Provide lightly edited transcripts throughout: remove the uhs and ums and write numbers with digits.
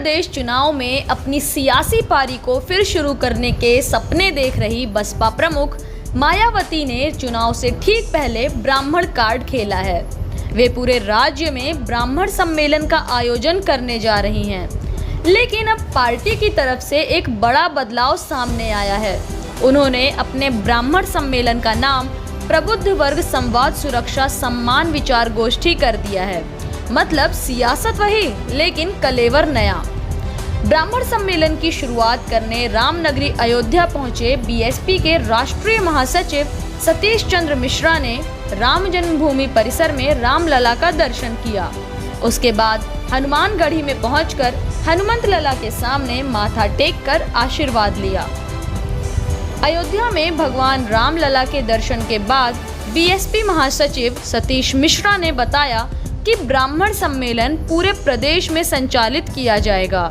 प्रदेश चुनाव में अपनी सियासी पारी को फिर शुरू करने के सपने देख रही बसपा प्रमुख मायावती ने चुनाव से ठीक पहले ब्राह्मण कार्ड खेला है। वे पूरे राज्य में ब्राह्मण सम्मेलन का आयोजन करने जा रही हैं। लेकिन अब पार्टी की तरफ से एक बड़ा बदलाव सामने आया है। उन्होंने अपने ब्राह्मण सम्मेलन का नाम प्रबुद्ध वर्ग संवाद सुरक्षा सम्मान विचार गोष्ठी कर दिया है। मतलब सियासत वही, लेकिन कलेवर नया। ब्राह्मण सम्मेलन की शुरुआत करने रामनगरी अयोध्या पहुंचे बीएसपी के राष्ट्रीय महासचिव सतीश चंद्र मिश्रा ने राम जन्मभूमि परिसर में रामलला का दर्शन किया। उसके बाद हनुमानगढ़ी में पहुंचकर हनुमंत लला के सामने माथा टेककर आशीर्वाद लिया। अयोध्या में भगवान रामलला के दर्शन के बाद बीएसपी महासचिव सतीश मिश्रा ने बताया कि ब्राह्मण सम्मेलन पूरे प्रदेश में संचालित किया जाएगा।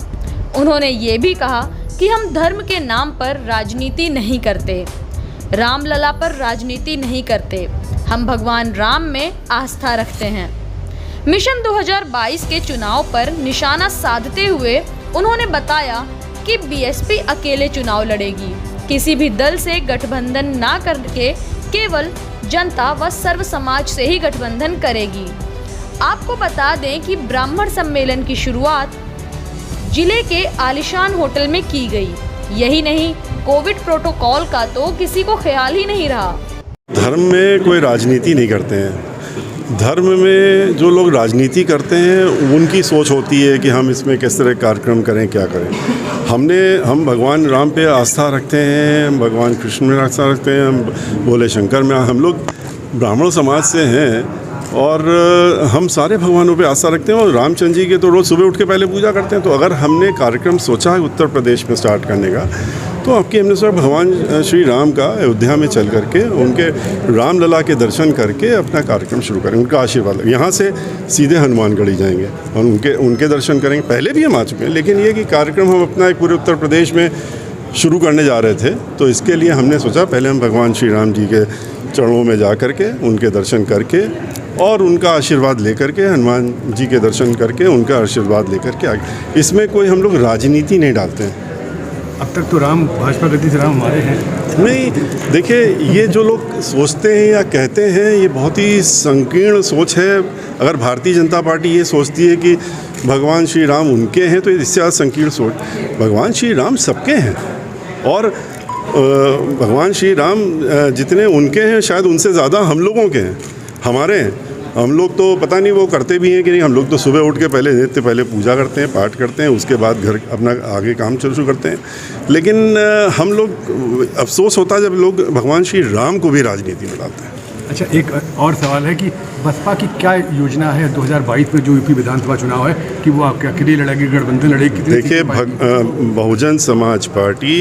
उन्होंने ये भी कहा कि हम धर्म के नाम पर राजनीति नहीं करते, रामलला पर राजनीति नहीं करते, हम भगवान राम में आस्था रखते हैं। मिशन 2022 के चुनाव पर निशाना साधते हुए उन्होंने बताया कि बीएसपी अकेले चुनाव लड़ेगी, किसी भी दल से गठबंधन ना करके केवल जनता व सर्व समाज से ही गठबंधन करेगी। आपको बता दें कि ब्राह्मण सम्मेलन की शुरुआत जिले के आलिशान होटल में की गई। यही नहीं, कोविड प्रोटोकॉल का तो किसी को ख्याल ही नहीं रहा। धर्म में कोई राजनीति नहीं करते हैं। धर्म में जो लोग राजनीति करते हैं उनकी सोच होती है कि हम इसमें किस तरह कार्यक्रम करें, क्या करें। हम भगवान राम पे आस्था रखते हैं, हम भगवान कृष्ण में आस्था रखते हैं, हम भोले शंकर में। हम लोग ब्राह्मण समाज से हैं और हम सारे भगवानों पे आस्था रखते हैं और रामचंद्र जी के तो रोज़ सुबह उठ के पहले पूजा करते हैं। तो अगर हमने कार्यक्रम सोचा है उत्तर प्रदेश में स्टार्ट करने का, तो आपकी हमने सोचा भगवान श्री राम का अयोध्या में चल करके उनके रामलला के दर्शन करके अपना कार्यक्रम शुरू करें, उनका आशीर्वाद। यहाँ से सीधे हनुमानगढ़ी जाएंगे और उनके दर्शन करेंगे। पहले भी हम आ चुके हैं, लेकिन ये कि कार्यक्रम हम अपना पूरे उत्तर प्रदेश में शुरू करने जा रहे थे। तो इसके लिए हमने सोचा पहले हम भगवान श्री राम जी के चरणों में जा करके उनके दर्शन करके और उनका आशीर्वाद लेकर के, हनुमान जी के दर्शन करके उनका आशीर्वाद लेकर के आगे। इसमें कोई हम लोग राजनीति नहीं डालते हैं। अब तक तो राम भाजपा गति से राम हमारे हैं। नहीं, देखिए, ये जो लोग सोचते हैं या कहते हैं ये बहुत ही संकीर्ण सोच है। अगर भारतीय जनता पार्टी ये सोचती है कि भगवान श्री राम उनके हैं तो इससे ज़्यादा संकीर्ण सोच। भगवान श्री राम सबके हैं और भगवान श्री राम जितने उनके हैं शायद उनसे ज़्यादा हम लोगों के हैं, हमारे हैं। हम लोग तो पता नहीं वो करते भी हैं कि नहीं। हम लोग तो सुबह उठ के पहले पूजा करते हैं, पाठ करते हैं, उसके बाद घर अपना आगे काम शुरू करते हैं। लेकिन हम लोग, अफसोस होता है जब लोग भगवान श्री राम को भी राजनीति में डालते हैं। अच्छा, एक और सवाल है कि बसपा की क्या योजना है 2022 में जो यूपी विधानसभा चुनाव है कि वो अकेले लड़ेगी, गठबंधन लड़ेगी? देखिए, बहुजन समाज पार्टी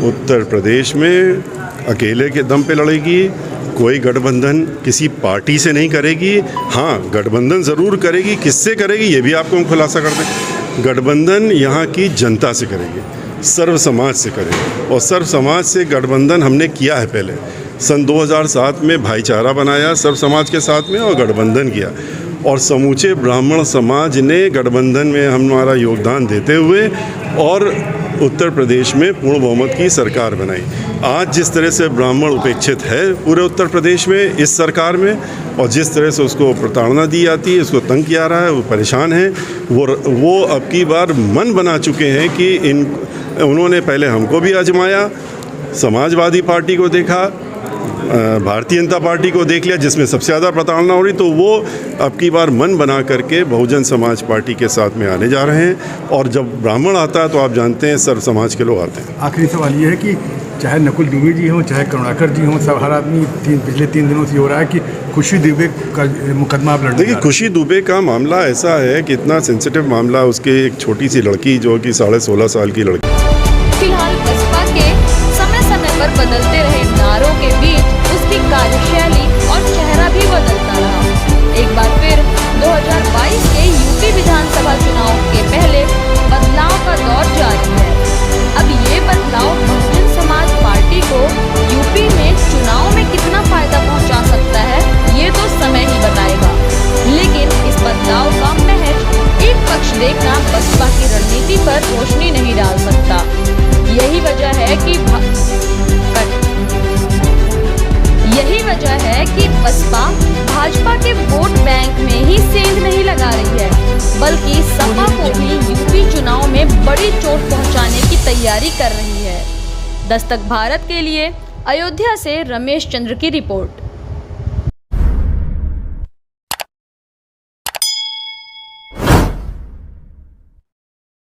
उत्तर प्रदेश में अकेले के दम पे लड़ेगी। कोई गठबंधन किसी पार्टी से नहीं करेगी। हाँ, गठबंधन ज़रूर करेगी। किससे करेगी ये भी आपको हम खुलासा कर दें। गठबंधन यहाँ की जनता से करेगी, सर्व समाज से करेगी। और सर्व समाज से गठबंधन हमने किया है पहले। सन 2007 में भाईचारा बनाया सर्व समाज के साथ में और गठबंधन किया। और समूचे ब्राह्मण समाज ने गठबंधन में हमारा योगदान देते हुए और उत्तर प्रदेश में पूर्ण बहुमत की सरकार बनाई। आज जिस तरह से ब्राह्मण उपेक्षित है पूरे उत्तर प्रदेश में इस सरकार में, और जिस तरह से उसको प्रताड़ना दी जाती है, उसको तंग किया रहा है, वो परेशान है। वो अब की बार मन बना चुके हैं कि उन्होंने पहले हमको भी आजमाया, समाजवादी पार्टी को देखा, भारतीय जनता पार्टी को देख लिया जिसमें सबसे ज़्यादा प्रताड़ना हो रही, तो वो अब की बार मन बना करके बहुजन समाज पार्टी के साथ में आने जा रहे हैं। और जब ब्राह्मण आता है तो आप जानते हैं सर्व समाज के लोग आते हैं। आखिरी सवाल ये है कि चाहे नकुल दुबे जी हों, चाहे करुणाकर जी हों, सब हर आदमी पिछले 3 दिनों से हो रहा है कि खुशी दुबे का मुकदमा आप लड़ने। देखिए, खुशी दुबे का मामला ऐसा है कि इतना सेंसिटिव मामला, उसके एक छोटी सी लड़की जो कि 16.5 साल की लड़की। फिलहाल बसपा के समय पर बदलते रहे नारों के बीच उसकी कार्यशैली और चेहरा भी बदलता रहा। एक बार फिर 2022 के यूपी विधानसभा चुनाव के पहले बदलाव का दौर जारी है। अब ये बदलाव बहुजन समाज पार्टी को यूपी में चुनाव में कितना फायदा पहुंचा सकता है, ये तो समय ही बताएगा। लेकिन इस बदलाव का महज एक पक्ष देखना बसपा की रणनीति बल्कि सपा को भी यूपी चुनाव में बड़ी चोट पहुंचाने की तैयारी कर रही है। दस्तक भारत के लिए अयोध्या से रमेश चंद्र की रिपोर्ट।